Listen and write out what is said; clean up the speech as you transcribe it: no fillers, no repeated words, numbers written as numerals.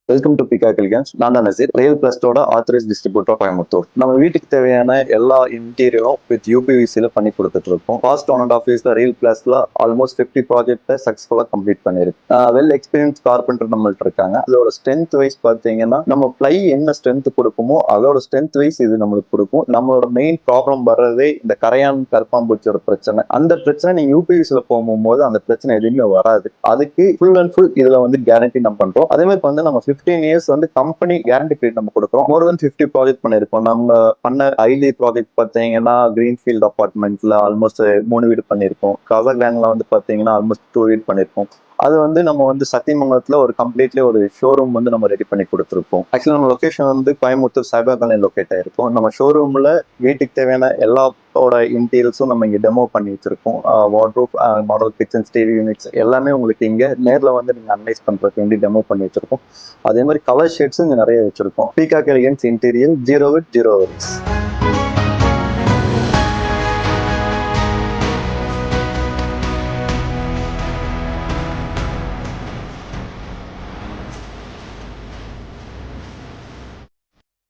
Welcome to peacock elegance. நான் தான் நசீர், ரயில் பிளஸ்டோட authorise distributor Coimbatore. நம்ம வீட்டுக்கு தேவையான எல்லா இன்டீரியரும் வித் யூபிவிசில பண்ணி கொடுத்துட்டு இருக்கோம். பாஸ்ட் 1.5 இயர்ஸ்ல ரயில் பிளஸ்ல ஆல்மோஸ்ட் 50 ப்ராஜெக்ட் சக்சஸ்ஃபுல்லா கம்ப்ளீட் பண்ணிருக்கு. வெல் எக்ஸ்பீரியன்ஸ் கார்பெண்டர் நம்மள்ட்ட இருக்காங்க. அதோட ஸ்ட்ரென்த் வைஸ் பார்த்தீங்கன்னா, நம்ம பிளை என்ன ஸ்ட்ரென்த் கொடுக்குமோ அதோட ஸ்ட்ரென்த் வைஸ் இது நம்மளுக்கு கொடுக்கும். நம்மளோட மெயின் ப்ராப்ளம் வர்றதே இந்த கரையான் கருப்பாம்பூச்சியோட பிரச்சனை. அந்த பிரச்சனை நீங்க யூபிவிசில போகும்போது அந்த பிரச்சனை எதுவுமே வராது. அதுக்கு ஃபுல் அண்ட் ஃபுல் இதுல வந்து கேரண்டி நம்ம பண்றோம். அதே மாதிரி வந்து நம்ம 15 இயர்ஸ் வந்து கம்பெனி கேரண்டி பீரியட் நம்ம கொடுக்குறோம். மோர் தென் 50 ப்ராஜெக்ட் பண்ணிருக்கோம். நம்ம பண்ண ஐடி ப்ராஜெக்ட் பார்த்தீங்கன்னா கிரீன்ஃபீல்ட் அபார்ட்மெண்ட்ல ஆல்மோஸ்ட் 3 வீடு பண்ணிருக்கோம். கவர்லேண்ட்ல வந்து பார்த்தீங்கன்னா ஆல்மோஸ்ட் 2 வீடு பண்ணிருக்கோம். அது வந்து நம்ம வந்து சத்தியமங்கலத்துல ஒரு கம்ப்ளீட்லி ஒரு ஷோரூம் வந்து நம்ம ரெடி பண்ணி கொடுத்துருக்கோம். ஆக்சுவலா நம்ம லொகேஷன் வந்து கோயம்புத்தூர் சைபர் காலனி லொகேட் ஆயிருக்கும். நம்ம ஷோரூம்ல வீட்டுக்கு தேவையான எல்லாத்தோட இன்டீரியல்ஸும் நம்ம இங்க டெமோ பண்ணி வச்சிருக்கோம். Wardrobe, model kitchen, stereo units எல்லாமே உங்களுக்கு இங்க நேர்ல வந்து நீங்க அனலைஸ் பண்றதுக்கு வேண்டி டெமோ பண்ணி வச்சிருக்கோம். அதே மாதிரி கலர் ஷேட்ஸும் இங்க நிறைய வச்சிருக்கோம். Peacock elegance interior 0 with 0 worries.